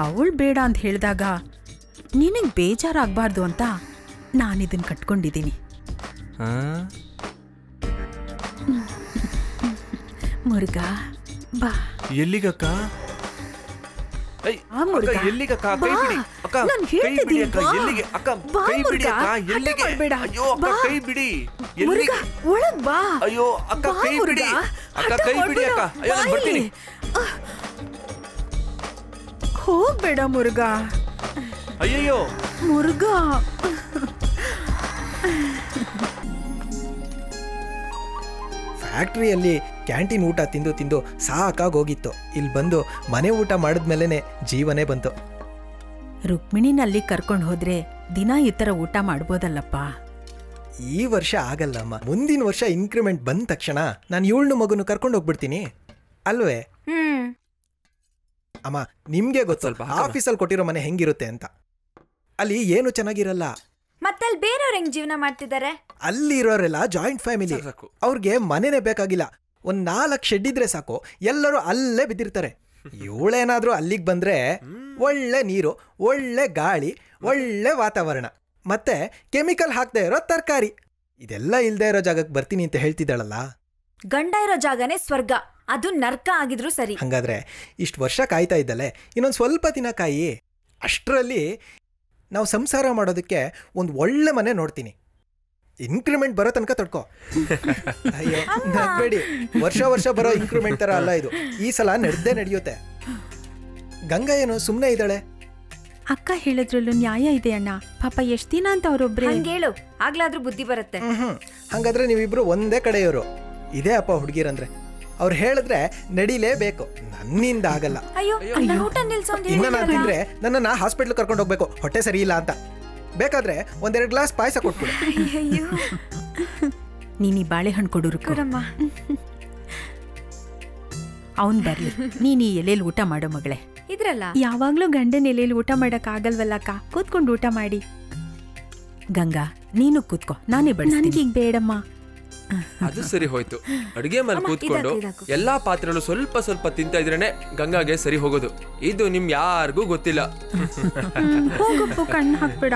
ಅವಳು ಬೇಡ ಅಂತ ಹೇಳಿದಾಗ ನಿನಗೆ ಬೇಜಾರಾಗಬಾರ್ದು ಅಂತ ನಾನಿದನ್ನು ಕಟ್ಕೊಂಡಿದ್ದೀನಿ. ಮುರುಘ ಬಾ. ಎಲ್ಲಿಗಕ್ಕ? ಎಲ್ಲಿಗಕ್ಕ? ಕೈ ಬಿಡಿ ಅಕ್ಕ, ಕೈ ಬಿಡಿ ಅಕ್ಕ. ಎಲ್ಲಿಗೆ ಅಕ್ಕ? ಕೈ ಬಿಡಿ ಅಕ್ಕ. ಎಲ್ಲಿಗೆ? ಅಯ್ಯೋ ಅಕ್ಕ, ಕೈ ಬಿಡಿ. ಎಲ್ಲಿಗೆ? ಒಳಗ್ ಬಾ. ಅಯ್ಯೋ ಅಕ್ಕ, ಕೈ ಬಿಡಿ ಅಕ್ಕ, ಕೈ ಬಿಡಿ ಅಕ್ಕ. ಅಯ್ಯೋ ನಾನು ಬರ್ತೀನಿ. ಹೋಗ್ಬೇಡ ಮುರುಘ. ಅಯ್ಯಯ್ಯೋ ಮುರುಘ. ಫ್ಯಾಕ್ಟ್ರಿಯಲ್ಲಿ ಕ್ಯಾಂಟೀನ್ ಊಟ ತಿಂದು ತಿಂದು ಸಾಕಾಗೋಗಿತ್ತು. ಇಲ್ಲಿ ಬಂದು ಮನೆ ಊಟ ಮಾಡಿದ್ಮೇಲೆ ಜೀವನೇ ಬಂತು. ರುಕ್ಮಿಣಿನಲ್ಲಿ ಕರ್ಕೊಂಡು ಹೋದ್ರೆ ದಿನ ಈ ಥರ ಊಟ ಮಾಡ್ಬೋದಲ್ಲಪ್ಪ. ಈ ವರ್ಷ ಆಗಲ್ಲ ಅಮ್ಮ. ಮುಂದಿನ ವರ್ಷ ಇನ್ಕ್ರಿಮೆಂಟ್ ಬಂದ ತಕ್ಷಣ ನಾನು 7 ಮಗುನು ಕರ್ಕೊಂಡು ಹೋಗ್ಬಿಡ್ತೀನಿ ಅಲ್ವೇ? ಅಮ್ಮ ನಿಮ್ಗೆ ಗೊತ್ತಲ್ಪ ಆಫೀಸಲ್ಲಿ ಕೊಟ್ಟಿರೋ ಮನೆ ಹೆಂಗಿರುತ್ತೆ ಅಂತ. ಅಲ್ಲಿ ಏನು ಚೆನ್ನಾಗಿರಲ್ಲ. ಮತ್ತಲ್ಲಿ ಬೇರೆಯವ್ರು ಹೆಂಗ್ ಜೀವನ ಮಾಡ್ತಿದ್ದಾರೆ? ಅಲ್ಲಿ ಇರೋರೆಲ್ಲ ಜಾಯಿಂಟ್ ಫ್ಯಾಮಿಲಿ. ಅವ್ರಿಗೆ ಮನೆನೇ ಬೇಕಾಗಿಲ್ಲ, ಒಂದ್ 4 ಶೆಡ್ ಇದ್ರೆ ಸಾಕು, ಎಲ್ಲರೂ ಅಲ್ಲೇ ಬಿದ್ದಿರ್ತಾರೆ. ಇವಳೇನಾದ್ರೂ ಅಲ್ಲಿಗೆ ಬಂದ್ರೆ ಒಳ್ಳೆ ನೀರು, ಒಳ್ಳೆ ಗಾಳಿ, ಒಳ್ಳೆ ವಾತಾವರಣ, ಮತ್ತೆ ಕೆಮಿಕಲ್ ಹಾಕದೆ ಇರೋ ತರಕಾರಿ. ಇದೆಲ್ಲ ಇಲ್ದೇ ಇರೋ ಜಾಗಕ್ಕೆ ಬರ್ತೀನಿ ಅಂತ ಹೇಳ್ತಿದ್ದಾಳಲ್ಲ. ಗಂಡ ಇರೋ ಜಾಗನೇ ಸ್ವರ್ಗ, ಅದು ನರ್ಕ ಆಗಿದ್ರು ಸರಿ. ಹಂಗಾದ್ರೆ ಇಷ್ಟು ವರ್ಷ ಕಾಯ್ತಾ ಇದ್ದಲೆ ಇನ್ನೊಂದು ಸ್ವಲ್ಪ ದಿನ ಕಾಯಿ. ಅಷ್ಟರಲ್ಲಿ ನಾವು ಸಂಸಾರ ಮಾಡೋದಕ್ಕೆ ಒಂದು ಒಳ್ಳೆ ಮನೆ ನೋಡ್ತೀನಿ. ಇನ್ಕ್ರಿಮೆಂಟ್ ಬರೋ ತನಕ ತಡ್ಕೋ. ಅಯ್ಯೋ ನಗ್ಬೇಡಿ, ವರ್ಷ ವರ್ಷ ಬರೋ ಇನ್ಕ್ರಿಮೆಂಟ್ ತರ ಅಲ್ಲ ಇದು. ಈ ಸಲ ನಡೆಯುತ್ತೆ. ಗಂಗಾ ಏನು ಸುಮ್ಮನೆ ಇದ್ದಾಳೆ? ಅಕ್ಕ ಹೇಳಿದ್ರಲ್ಲೂ ನ್ಯಾಯ ಇದೆ ಅಣ್ಣ. ಪಾಪ ಎಷ್ಟ್ ದಿನ ಅಂತ ಅವ್ರೊಬ್ರೆ ಹೇಳು, ಆಗ್ಲಾದ್ರೂ ಬುದ್ಧಿ ಬರುತ್ತೆ. ಹಂಗಾದ್ರೆ ನೀವಿಬ್ರು ಒಂದೇ ಕಡೆಯವರು. ಇದೇ ಅಪ್ಪ ಹುಡುಗಿರಂದ್ರೆ, ಅವ್ರು ಹೇಳಿದ್ರೆ ನಡಿಲೇಬೇಕು. ನನ್ನಿಂದ ಆಗಲ್ಲ. ಇನ್ನ ನಾನು ತಿಂದ್ರೆ ನನ್ನನ್ನ ಹಾಸ್ಪಿಟ್ಲ್ ಕರ್ಕೊಂಡು ಹೋಗ್ಬೇಕು, ಹೊಟ್ಟೆ ಸರಿ ಇಲ್ಲ ಅಂತ. ಬೇಕಾದ್ರೆ 1-2 ಗ್ಲಾಸ್ ಪಾಯಸ ಕೊಟ್ಬಿಡು. ನೀನಿ ಬಾಳೆಹಣ್ಣು ಕೊಡೋರು. ಅವನ್ ಬರ್ಲಿ, ನೀನ್ ಈ ಎಲೆಯಲ್ಲಿ ಊಟ ಮಾಡೋ ಮಗಳೇ. ಇದ್ರಲ್ಲ ಯಾವಾಗ್ಲೂ ಗಂಡನ ಎಲೆಯಲ್ಲಿ ಊಟ ಮಾಡಕ್ ಆಗಲ್ವಲ್ಲಕ್ಕ, ಕೂತ್ಕೊಂಡು ಊಟ ಮಾಡಿ. ಗಂಗಾ ನೀನು ಕೂತ್ಕೋ, ನಾನೇ ನನಗೀಗ ಬೇಡಮ್ಮ. ಅದು ಸರಿ ಹೋಯ್ತು. ಅಡುಗೆ ಮೇಲೆ ಕೂತ್ಕೊಂಡು ಎಲ್ಲಾ ಪಾತ್ರೆಗಳು ಸ್ವಲ್ಪ ಸ್ವಲ್ಪ ತಿಂತಾ ಇದ್ರೇನೆ ಗಂಗಾಗೆ ಸರಿ ಹೋಗೋದು. ಇದು ನಿಮ್ ಯಾರಿಗೂ ಗೊತ್ತಿಲ್ಲ. ಹೋಗಪ್ಪ, ಕಣ್ಣು ಹಾಕ್ಬೇಡ.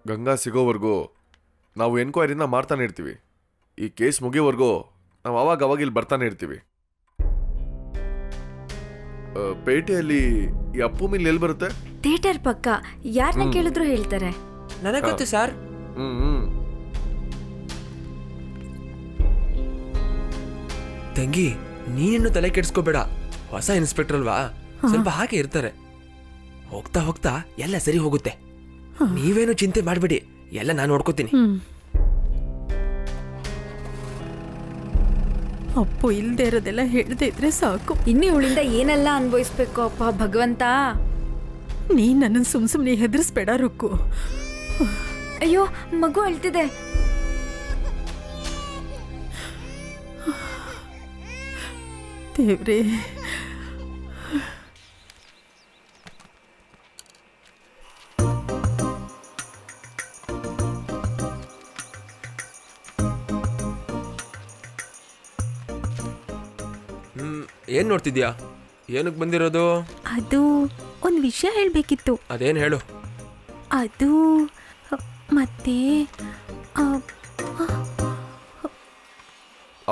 ಗಂಗಾ ಸಿಗೋವರೆಗೂ ನಾವು ಎನ್ಕ್ವೈರಿನ ಮಾಡ್ತಾನೆ ಇರ್ತೀವಿ. ಈ ಕೇಸ್ ಮುಗಿಯೋವರೆಗೂ ನಾವು ಅವಾಗ ಇಲ್ಲಿ ಬರ್ತಾನೆ ಇರ್ತೀವಿ. ಪೇಟೆಯಲ್ಲಿ ಈ ಅಪ್ಪು ಮಿಲ್ ಎಲ್ಲಿ ಬರುತ್ತೆ? ಥಿಯೇಟರ್ ಪಕ್ಕ. ಯಾರನ್ನ ಕೇಳಿದ್ರು ಹೇಳ್ತಾರೆ. ನನಗೆ ಗೊತ್ತು ಸರ್. ತಂಗಿ, ನೀನು ತಲೆ ಕೆಡಿಸ್ಕೋಬೇಡ. ಹೊಸ ಇನ್ಸ್ಪೆಕ್ಟರ್ ಅಲ್ವಾ, ಸ್ವಲ್ಪ ಹಾಗೆ ಇರ್ತಾರೆ. ಹೋಗ್ತಾ ಹೋಗ್ತಾ ಎಲ್ಲ ಸರಿ ಹೋಗುತ್ತೆ. ನೀವೇನು ಚಿಂತೆ ಮಾಡಬೇಡಿ, ಎಲ್ಲ ನಾನು ನೋಡ್ಕೋತೀನಿ. ಅಪ್ಪು ಇಲ್ದೇ ಇರೋದೆಲ್ಲ ಹೇಳ್ದೆ ಇದ್ರೆ ಸಾಕು. ಇನ್ನು ಇವಳಿಂದ ಏನೆಲ್ಲ ಅನ್ಭವಿಸ್ಬೇಕು ಅಪ್ಪ ಭಗವಂತ. ನೀನ್ ನನ್ನ ಸುಮ್ನೆ ಹೆದರ್ಸ್ಬೇಡ ರುಕ್ಕು. ಅಯ್ಯೋ ಮಗು ಅಳ್ತಿದೆ. ದೇವ್ರೇ, ಏನ್ ನೋಡ್ತಿದ್ಯಾ? ಏನಕ್ಕೆ ಬಂದಿರೋದು? ಅದು ಒಂದು ವಿಷಯ ಹೇಳ್ಬೇಕಿತ್ತು. ಅದೇನು ಹೇಳು. ಅದು ಮತ್ತೆ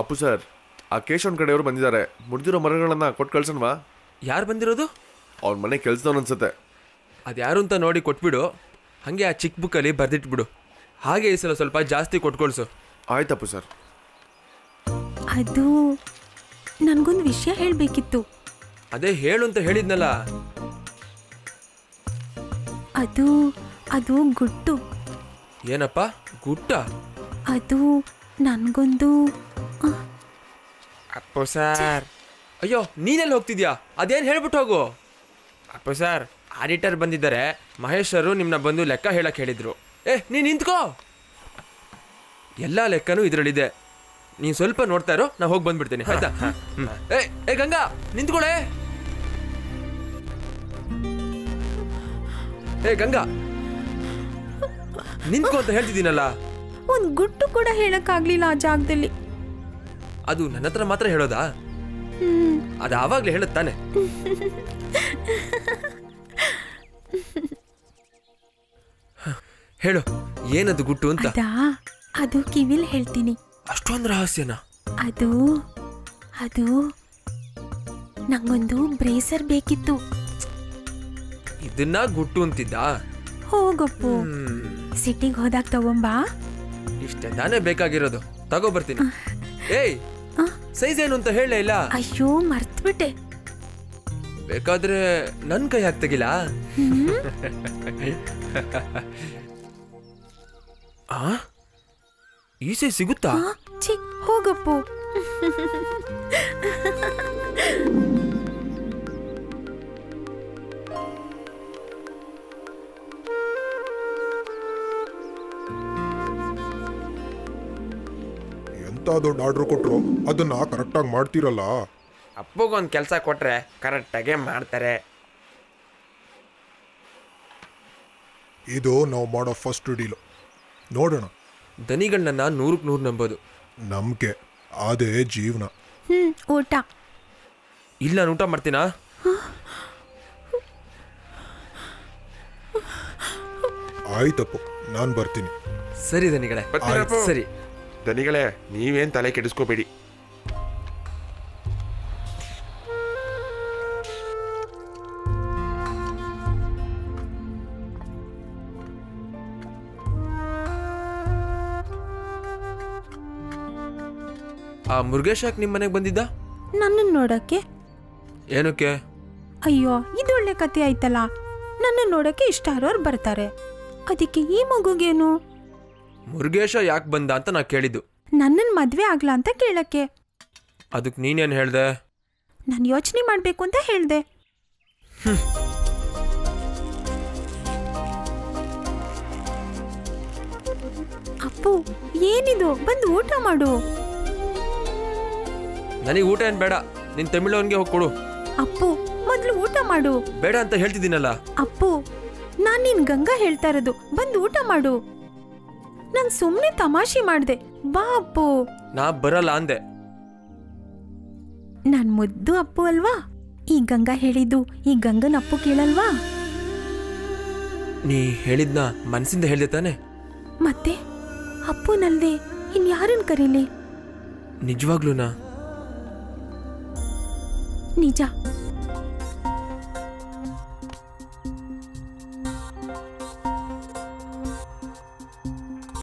ಅಪ್ಪು ಸರ್, ಆ ಕೇಶವನ್ ಕಡೆಯವರು ಬಂದಿದ್ದಾರೆ. ಮುರಿದಿರೋ ಮರಗಳನ್ನ ಕೊಟ್ಟು ಕಳ್ಸನ್ವಾ? ಯಾರು ಬಂದಿರೋದು? ಅವ್ರ ಮನೆ ಕೆಲ್ಸದವನು ಅನ್ಸುತ್ತೆ. ಅದ್ಯಾರು ಅಂತ ನೋಡಿ ಕೊಟ್ಬಿಡು. ಹಾಗೆ ಆ ಚಿಕ್ಕ ಬುಕ್ಕಲ್ಲಿ ಬರ್ದಿಟ್ಬಿಡು. ಹಾಗೆ ಈ ಸಲ ಸ್ವಲ್ಪ ಜಾಸ್ತಿ ಕೊಟ್ಕೊಳ್ಸು. ಆಯ್ತಪ್ಪು ಸರ್. ಅದು ನನ್ಗೊಂದು ವಿಷಯ ಹೇಳ್ಬೇಕಿತ್ತು. ಅದೇ ಹೇಳು ಅಂತ ಹೇಳಿದ್ನಲ್ಲ. ಅದು ಅದು ಗುಟ್ಟು. ಏನಪ್ಪ ಗುಟ್ಟ? ಅದು ನನ್ಗೊಂದು. ಅಪ್ಪು ಸರ್. ಅಯ್ಯೋ, ನೀನೆಲ್ಲಿ ಹೋಗ್ತಿದ್ಯಾ? ಅದೇನು ಹೇಳ್ಬಿಟ್ಟು ಹೋಗು. ಅಪ್ಪು ಸರ್, ಆಡಿಟರ್ ಬಂದಿದ್ದಾರೆ. ಮಹೇಶರು ನಿಮ್ಮನ್ನ ಬಂದು ಲೆಕ್ಕ ಹೇಳಕ್ಕೆ ಹೇಳಿದ್ರು. ನೀನು ನಿಂತ್ಕೋ. ಎಲ್ಲ ಲೆಕ್ಕನೂ ಇದರಲ್ಲಿದೆ. ನೀನು ಸ್ವಲ್ಪ ನೋಡ್ತಾ ಇರೋ, ನಾ ಹೋಗಿ ಬಂದ್ಬಿಡ್ತೀನಿ, ಆಯ್ತಾ? ಗಂಗಾ ನಿಂತ್ಕೊಳೆ. ಏ ಗಂಗಾ, ನಿಂತ್ಕೋ ಅಂತ ಹೇಳ್ತಿದ್ದೀನಲ್ಲ. ಒಂದ್ ಗುಟ್ಟು ಕೂಡ ಹೇಳಕ್ಕಾಗ್ಲಿಲ್ಲ ಆ ಜಾಗದಲ್ಲಿ. ಅದು ನನ್ನ ಹತ್ರ ಮಾತ್ರ ಹೇಳೋದಾ? ಅದು ಆವಾಗ್ಲೇ ಹೇಳುತ್ತಾನೆ. ಹೇಳು, ಏನದು ಗುಟ್ಟು ಅಂತ? ಅದು ಕಿವಿಲ್ ಹೇಳ್ತೀನಿ. ಅಷ್ಟೊಂದು ರಹಸ್ಯನ? ಅದು ನಂಗೊಂದು ಬ್ರೇಸರ್ ಬೇಕಿತ್ತು. ಇದನ್ನ ಗುಟ್ಟು ಅಂತಿದ್ದ? ಹೋಗಪ್ಪು, ಸಿಟಿಗೆ ಹೋದಾಗ ತಗೊಂಬಾ. ಇಷ್ಟೇ ತಾನೇ ಬೇಕಾಗಿರೋದು, ತಗೋ ಬರ್ತೀನಿ. ಏಯ್, ಸೈಜ್ ಏನು ಅಂತ ಹೇಳಲೇ ಇಲ್ಲ. ಅಯ್ಯೋ ಮರ್ತ್ಬಿಟ್ಟೆ. ಬೇಕಾದ್ರೆ ನನ್ ಕೈ ಹಾಕ್ತಗಿಲ್ಲ. ಈ ಸೈಜ್ ಸಿಗುತ್ತಾ? ಹೋಗಪ್ಪು. ಎಂತ ದೊಡ್ಡ ಆರ್ಡರ್ ಕೊಟ್ರು ಅದನ್ನ ಕರೆಕ್ಟಾಗಿ ಮಾಡ್ತೀರಲ್ಲ. ಅಪ್ಪಗೊಂದು ಕೆಲಸ ಕೊಟ್ರೆ ಕರೆಕ್ಟಾಗೆ ಮಾಡ್ತಾರೆ. ಇದು ನಾವು ಮಾಡೋ ಫಸ್ಟ್ ಡೀಲು. ನೋಡೋಣ. ದನಿಗಳನ್ನ 100ಕ್ಕೆ 100 ನಂಬೋದು. ನಂಬಿಕೆ ಅದೇ ಜೀವನ. ಊಟ ಇಲ್ಲ, ನಾನು ಊಟ ಮಾಡ್ತೀನಾ? ಆಯ್ತಪ್ಪು, ನಾನು ಬರ್ತೀನಿ. ಸರಿ ದನಿಗಳೇ, ಸರಿ. ದನಿಗಳೇ, ನೀವೇನ್ ತಲೆ ಕೆಡಿಸ್ಕೋಬೇಡಿ. ಆ ಮುರುಗೇಶ್ ಯಾಕೆ ನಿಮ್ಮ ಮನೆಗೆ ಬಂದಿದ್ದ? ನನ್ನನ್ನು ನೋಡಕ್ಕೆ. ಏನಕ್ಕೆ? ಅಯ್ಯೋ, ಇದೊಳ್ಳೆ ಕತೆ ಆಯ್ತಲ್ಲ. ನನ್ನ ನೋಡಕ್ಕೆ ಇಷ್ಟ ಇರೋರು ಬರ್ತಾರೆ, ಅದಕ್ಕೆ ಈ ಮಗುಗೇನು? ಮುರುಗೇಶ ಯಾಕೆ ಬಂದ ಅಂತ ನಾ ಕೇಳಿದ್ದು. ನನ್ನನ್ ಮದ್ವೆ ಆಗ್ಲಾ ಅಂತ ಕೇಳಕ್ಕೆ. ಅದಕ್ಕೆ ನೀನೇನು ಹೇಳ್ದೆ? ನಾನು ಯೋಚನೆ ಮಾಡ್ಬೇಕು ಅಂತ ಹೇಳ್ದೆ. ಅಪ್ಪು, ಏನಿದು? ಬಂದು ಊಟ ಮಾಡು. ನನಗೆ ಊಟ ಏನ್ ಬೇಡ, ನಿನ್ ತಮಿಳವನ್ಗೆ ಹೋಗಿ ಕೊಡು. ಅಪ್ಪು, ಮೊದ್ಲು ಊಟ ಮಾಡು. ಬೇಡ ಅಂತ ಹೇಳ್ತಿದ್ದೀನಲ್ಲ. ಅಪ್ಪು, ನಾನ್ ನಿನ್ ಗಂಗಾ ಹೇಳ್ತಾ ಇರೋದು, ಬಂದು ಊಟ ಮಾಡು. ನಾನ್ ಸುಮ್ನೆ ತಮಾಷೆ ಮಾಡ್ದೆ, ಬಾ ಅಪ್ಪು. ನಾ ಬರಲ್ಲ ಅಂದೆ. ನಾನ್ ಮುದ್ದು ಅಪ್ಪು ಅಲ್ವಾ? ಈ ಗಂಗಾ ಹೇಳಿದ್ದು ಈ ಗಂಗನ ಅಪ್ಪು ಕೇಳಲ್ವಾ? ನೀ ಹೇಳಿದ್ನ ಮನಸ್ಸಿಂದ ಹೇಳ್ದೆ ತಾನೆ? ಮತ್ತೆ ಅಪ್ಪುನಲ್ದೆ ಇನ್ಯಾರನ್ ಕರೀಲಿ? ನಿಜವಾಗ್ಲೂನಾ? ನಿಜ.